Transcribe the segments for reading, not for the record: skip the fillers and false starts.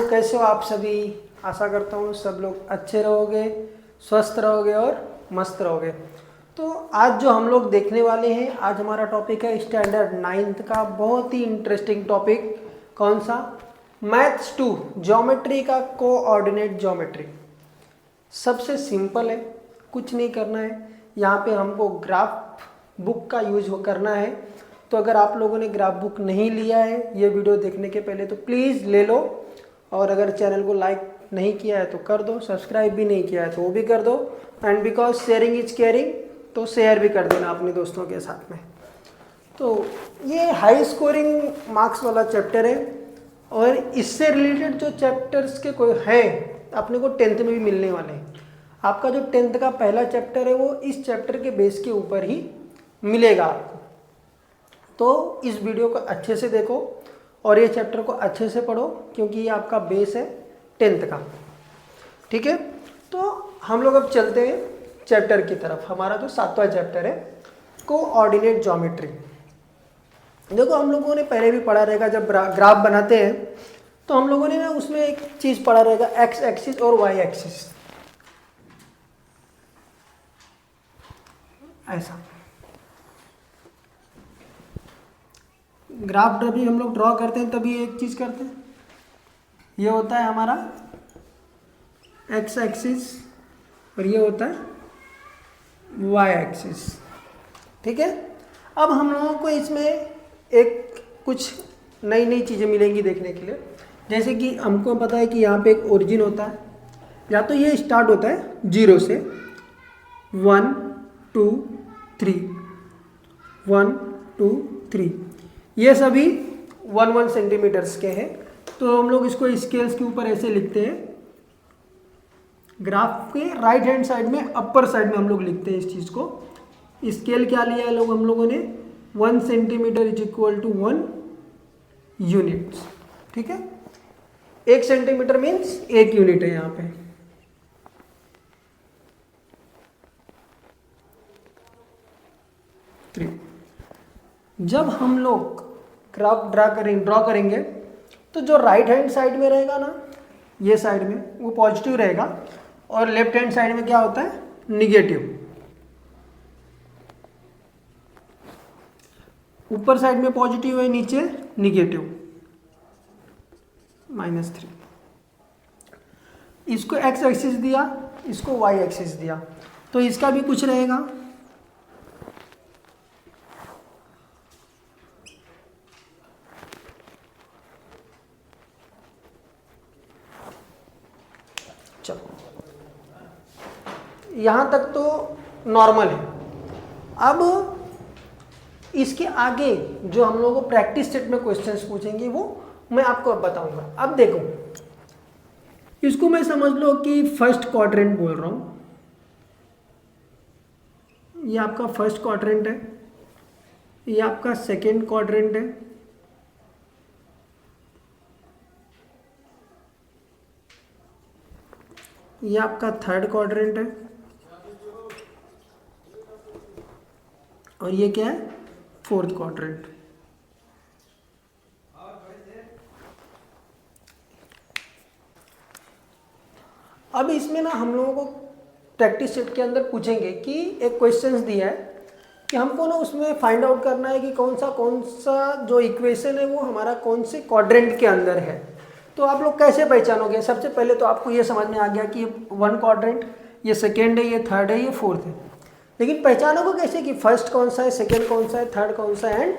कैसे हो आप सभी। आशा करता हूँ सब लोग अच्छे रहोगे, स्वस्थ रहोगे और मस्त रहोगे। तो आज जो हम लोग देखने वाले हैं, आज हमारा टॉपिक है स्टैंडर्ड 9th का बहुत ही इंटरेस्टिंग टॉपिक। कौन सा? मैथ्स 2 ज्योमेट्री का कोऑर्डिनेट ज्योमेट्री। सबसे सिंपल है, कुछ नहीं करना है। यहाँ पे हमको ग्राफ बुक का यूज करना है। तो अगर आप लोगों ने ग्राफ बुक नहीं लिया है ये वीडियो देखने के पहले तो प्लीज़ ले लो, और अगर चैनल को लाइक नहीं किया है तो कर दो, सब्सक्राइब भी नहीं किया है तो वो भी कर दो, and because sharing is caring, तो शेयर भी कर देना अपने दोस्तों के साथ में। तो ये हाई स्कोरिंग मार्क्स वाला चैप्टर है, और इससे रिलेटेड जो चैप्टर्स के कोई हैं अपने को 10th में भी मिलने वाले हैं। आपका जो 10th का पहला चैप्टर है वो इस चैप्टर के बेस के ऊपर ही मिलेगा आपको। तो इस वीडियो को अच्छे से देखो और ये चैप्टर को अच्छे से पढ़ो, क्योंकि ये आपका बेस है 10th का। ठीक है, तो हम लोग अब चलते हैं चैप्टर की तरफ। हमारा जो 7वां चैप्टर है कोऑर्डिनेट ज्योमेट्री। देखो हम लोगों ने पहले भी पढ़ा रहेगा, जब ग्राफ बनाते हैं तो हम लोगों ने ना उसमें एक चीज़ पढ़ा रहेगा, एक्स एक्सिस और वाई एक्सिस। ऐसा ग्राफ जब भी हम लोग ड्रॉ करते हैं तभी एक चीज़ करते हैं, ये होता है हमारा एक्स एक्सिस और ये होता है वाई एक्सिस। ठीक है, अब हम लोगों को इसमें एक कुछ नई नई चीज़ें मिलेंगी देखने के लिए। जैसे कि हमको पता है कि यहाँ पे एक ओरिजिन होता है, या तो ये स्टार्ट होता है 0 से 1 2 3 1 2 3, ये सभी 1 सेंटीमीटर्स के हैं। तो हम लोग इसको स्केल्स के ऊपर ऐसे लिखते हैं। ग्राफ के राइट हैंड साइड में अपर साइड में हम लोग लिखते हैं इस चीज़ को। स्केल क्या लिया है हम लोगों ने, 1 centimetre is equal to 1 units. ठीक है, 1 सेंटीमीटर मीन्स 1 यूनिट है यहाँ पे। जब हम लोग ग्राफ ड्रॉ करेंगे तो जो राइट हैंड साइड में रहेगा ना, ये साइड में वो पॉजिटिव रहेगा, और लेफ्ट हैंड साइड में क्या होता है, निगेटिव। ऊपर साइड में पॉजिटिव है, नीचे निगेटिव -3। इसको एक्स एक्सिस दिया, इसको वाई एक्सिस दिया, तो इसका भी कुछ रहेगा। यहाँ तक तो नॉर्मल है। अब इसके आगे जो हम लोगों को प्रैक्टिस सेट में क्वेश्चंस पूछेंगे वो मैं आपको अब बताऊंगा। अब देखो, इसको मैं समझ लो कि फर्स्ट क्वाड्रेंट बोल रहा हूँ। ये आपका फर्स्ट क्वाड्रेंट है, ये आपका सेकेंड क्वाड्रेंट है, ये आपका थर्ड क्वाड्रेंट है, और ये क्या है, फोर्थ क्वाड्रेंट। अब इसमें ना हम लोगों को प्रैक्टिस सेट के अंदर पूछेंगे कि एक क्वेश्चंस दिया है कि हमको ना उसमें फाइंड आउट करना है कि कौन सा जो इक्वेशन है वो हमारा कौन से क्वाड्रेंट के अंदर है। तो आप लोग कैसे पहचानोगे? सबसे पहले तो आपको ये समझ में आ गया कि ये 1 क्वाड्रेंट, ये सेकेंड है, ये थर्ड है, ये फोर्थ है। लेकिन पहचानोगे कैसे कि फर्स्ट कौन सा है, सेकेंड कौन सा है, थर्ड कौन सा है एंड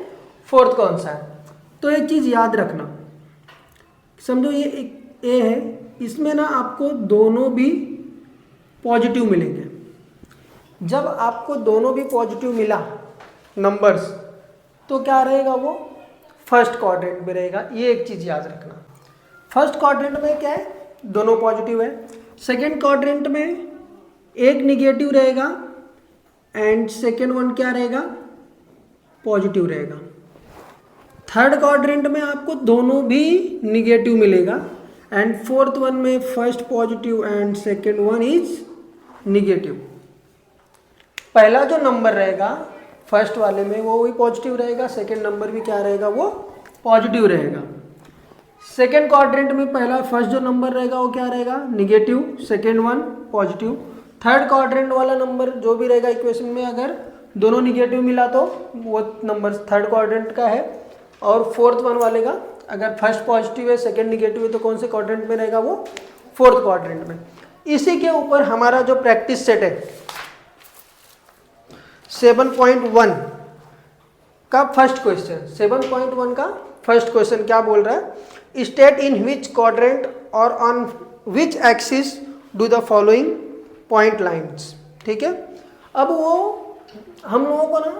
फोर्थ कौन सा है? तो एक चीज़ याद रखना, समझो ये एक ए है, इसमें ना आपको दोनों भी पॉजिटिव मिलेंगे। जब आपको दोनों भी पॉजिटिव मिला नंबर्स, तो क्या रहेगा, वो फर्स्ट क्वाड्रेंट में रहेगा। ये एक चीज़ याद रखना। फर्स्ट क्वाड्रेंट में क्या है, दोनों पॉजिटिव है। सेकेंड क्वाड्रेंट में एक निगेटिव रहेगा एंड सेकेंड वन क्या रहेगा, पॉजिटिव रहेगा। थर्ड क्वाड्रेंट में आपको दोनों भी निगेटिव मिलेगा, एंड फोर्थ वन में first positive and second one is negative. पहला जो नंबर रहेगा फर्स्ट वाले में वो भी पॉजिटिव रहेगा, सेकेंड नंबर भी क्या रहेगा, वो पॉजिटिव रहेगा। सेकेंड क्वाड्रेंट में पहला फर्स्ट जो नंबर रहेगा वो क्या रहेगा, negative, second one positive. Third quadrant वाला नंबर जो भी रहेगा इक्वेशन में, अगर दोनों निगेटिव मिला तो वो नंबर थर्ड क्वाड्रेंट का है। और फोर्थ वन वाले का अगर फर्स्ट पॉजिटिव है सेकेंड निगेटिव है तो कौन से क्वाड्रेंट में रहेगा, वो फोर्थ क्वाड्रेंट में। इसी के ऊपर हमारा जो प्रैक्टिस सेट है 7.1 का फर्स्ट क्वेश्चन, 7.1 का फर्स्ट क्वेश्चन क्या बोल रहा है, स्टेट इन विच क्वाड्रेंट और on which axis do the following point lines. ठीक है, अब वो हम लोगों को ना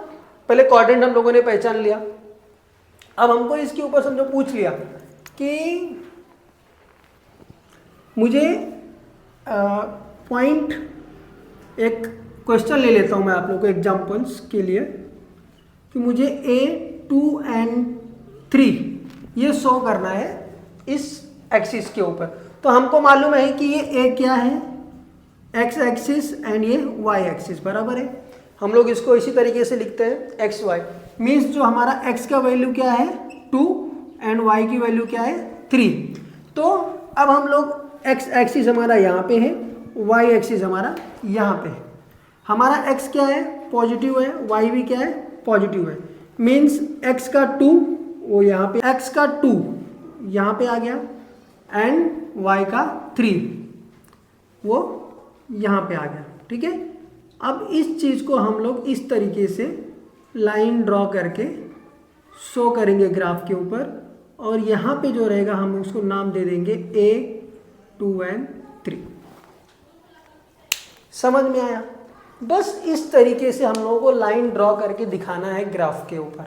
पहले क्वाड्रेंट हम लोगों ने पहचान लिया, अब हमको इसके ऊपर समझो पूछ लिया कि मुझे पॉइंट, एक क्वेश्चन ले लेता हूँ मैं आप लोगों को एग्जाम्पल्स के लिए, कि मुझे A 2 and 3 ये शो करना है इस एक्सिस के ऊपर। तो हमको मालूम है कि ये A क्या है, एक्स एक्सिस एंड ये वाई एक्सिस, बराबर है। हम लोग इसको इसी तरीके से लिखते हैं एक्स वाई, मीन्स जो हमारा एक्स का वैल्यू क्या है 2 एंड वाई की वैल्यू क्या है 3। तो अब हम लोग एक्स एक्सिस हमारा यहाँ पे है, वाई एक्सिस हमारा यहाँ पे है। हमारा एक्स क्या है, पॉजिटिव है, वाई भी क्या है, पॉजिटिव है। मीन्स एक्स का 2 वो यहाँ पे, एक्स का 2 यहाँ पे आ गया एंड वाई का 3 वो यहाँ पे आ गया। ठीक है, अब इस चीज़ को हम लोग इस तरीके से लाइन ड्रॉ करके शो करेंगे ग्राफ के ऊपर, और यहाँ पे जो रहेगा हम उसको नाम दे देंगे A 2 and 3। समझ में आया? बस इस तरीके से हम लोगों को लाइन ड्रॉ करके दिखाना है ग्राफ के ऊपर।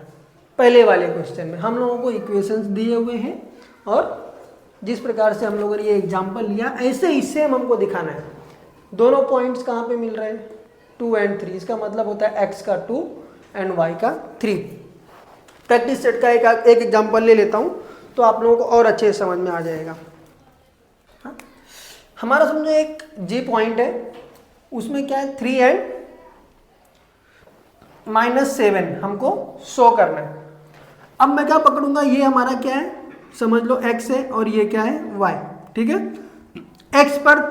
पहले वाले क्वेश्चन में हम लोगों को इक्वेशंस दिए हुए हैं और जिस प्रकार से हम लोगों ने ये एग्जांपल लिया ऐसे ही सेम हमको दिखाना है। दोनों पॉइंट्स कहाँ पे मिल रहे हैं, 2 and 3, इसका मतलब होता है x का 2 एंड y का 3। प्रैक्टिस सेट का एक एग्जांपल ले लेता हूँ तो आप लोगों को और अच्छे से समझ में आ जाएगा। हाँ? हमारा समझो एक G पॉइंट है, उसमें क्या है 3 and -7 हमको शो करना है। अब मैं क्या पकड़ूंगा, ये हमारा क्या है, समझ लो x है और ये क्या है y। ठीक है, x पर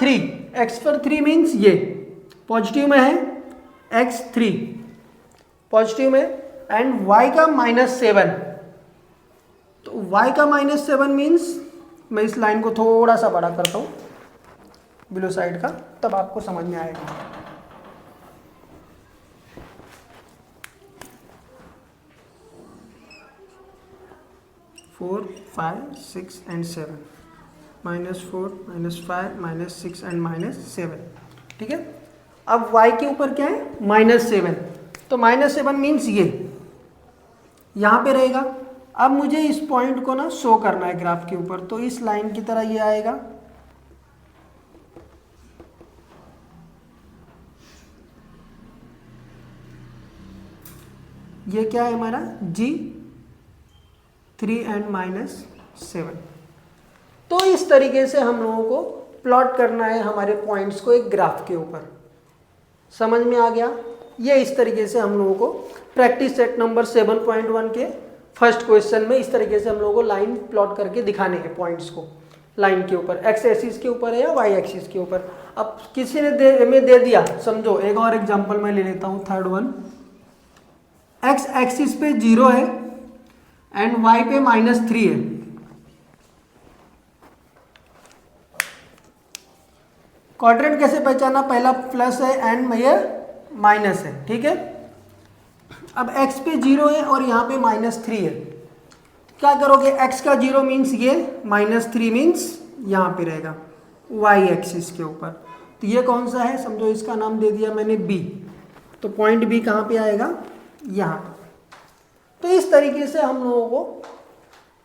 3 मीन्स ये पॉजिटिव में है, x 3 पॉजिटिव में, एंड y का -7। तो y का -7 मीन्स, मैं इस लाइन को थोड़ा सा बड़ा करता हूँ बिलो साइड का, तब आपको समझ में आएगा। Four, 5, 6 and 7, -4, -5, -6 and -7। ठीक है, अब y के ऊपर क्या है -7, तो -7 मीन्स ये यहाँ पे रहेगा। अब मुझे इस पॉइंट को ना शो करना है ग्राफ के ऊपर, तो इस लाइन की तरह ये आएगा। ये क्या है हमारा G 3 and -7। तो इस तरीके से हम लोगों को प्लॉट करना है हमारे पॉइंट्स को एक ग्राफ के ऊपर। समझ में आ गया? ये इस तरीके से हम लोगों को प्रैक्टिस सेट नंबर 7.1 के फर्स्ट क्वेश्चन में इस तरीके से हम लोगों को लाइन प्लॉट करके दिखाने हैं पॉइंट्स को लाइन के ऊपर, एक्स एक्सिस के ऊपर है या वाई एक्सिस के ऊपर। अब किसी ने दे दिया, समझो एक और एग्जांपल मैं ले लेता हूँ, थर्ड वन। एक्स एक्सिस पे 0 है एंड वाई पे -3 है। क्वाड्रेंट कैसे पहचाना, पहला प्लस है एंड ये माइनस है। ठीक है, अब x पे 0 है और यहाँ पे -3 है, क्या करोगे, x का 0 मीन्स ये, -3 मीन्स यहाँ पे रहेगा y एक्सिस के ऊपर। तो ये कौन सा है, समझो इसका नाम दे दिया मैंने B, तो पॉइंट B कहाँ पे आएगा, यहाँ। तो इस तरीके से हम लोगों को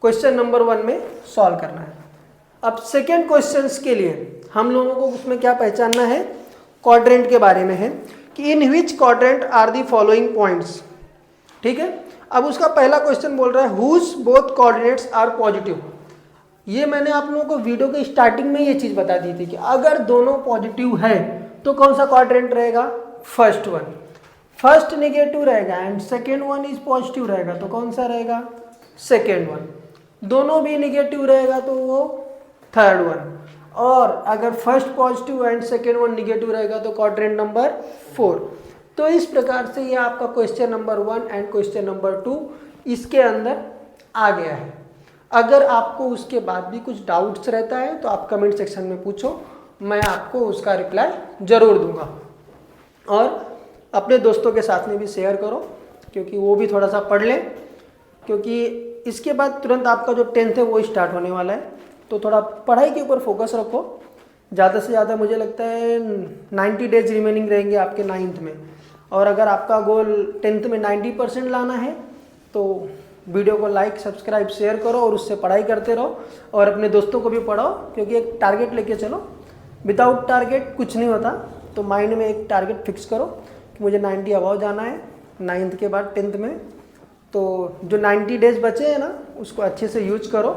क्वेश्चन नंबर 1 में सॉल्व करना है। अब सेकेंड क्वेश्चंस के लिए हम लोगों को उसमें क्या पहचानना है, क्वाड्रेंट के बारे में है कि in which quadrant are the following points. ठीक है, अब उसका पहला क्वेश्चन बोल रहा है whose both coordinates are positive. ये मैंने आप लोगों को वीडियो के स्टार्टिंग में ये चीज़ बता दी थी कि अगर दोनों पॉजिटिव है तो कौन सा क्वाड्रेंट रहेगा, फर्स्ट वन। फर्स्ट नेगेटिव रहेगा and second one is positive रहेगा तो कौन सा रहेगा, सेकेंड वन। दोनों भी निगेटिव रहेगा तो वो थर्ड वन, और अगर first positive and second one negative रहेगा तो क्वाड्रेंट नंबर 4। तो इस प्रकार से ये आपका question number 1 and question number 2 इसके अंदर आ गया है। अगर आपको उसके बाद भी कुछ डाउट्स रहता है तो आप कमेंट सेक्शन में पूछो, मैं आपको उसका रिप्लाई ज़रूर दूंगा। और अपने दोस्तों के साथ में भी शेयर करो क्योंकि वो भी थोड़ा सा पढ़ लें, क्योंकि इसके बाद तुरंत आपका जो 10th है वो स्टार्ट होने वाला है। तो थोड़ा पढ़ाई के ऊपर फोकस रखो, ज़्यादा से ज़्यादा मुझे लगता है 90 डेज रिमेनिंग रहेंगे आपके 9th में। और अगर आपका गोल 10th में 90% लाना है तो वीडियो को लाइक सब्सक्राइब शेयर करो और उससे पढ़ाई करते रहो और अपने दोस्तों को भी पढ़ाओ, क्योंकि एक टारगेट लेके चलो। विदाउट टारगेट कुछ नहीं होता, तो माइंड में एक टारगेट फिक्स करो कि मुझे 90 अबव जाना है 9th के बाद 10th में। तो जो 90 डेज बचे हैं ना उसको अच्छे से यूज करो,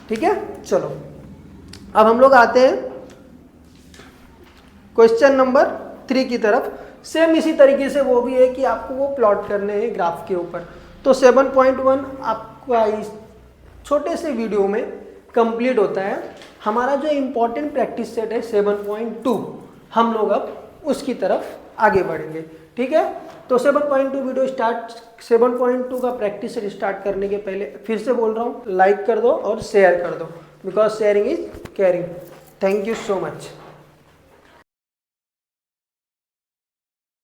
ठीक है। चलो अब हम लोग आते हैं क्वेश्चन नंबर 3 की तरफ। सेम इसी तरीके से वो भी है कि आपको वो प्लॉट करने हैं ग्राफ के ऊपर। तो 7.1 आपका इस छोटे से वीडियो में कंप्लीट होता है। हमारा जो इम्पोर्टेंट प्रैक्टिस सेट है 7.2, हम लोग अब उसकी तरफ आगे बढ़ेंगे, ठीक है। तो 7.2 वीडियो स्टार्ट, 7.2 का प्रैक्टिस सेट स्टार्ट करने के पहले फिर से बोल रहा हूँ, लाइक कर दो और शेयर कर दो, because sharing is caring. Thank you so much.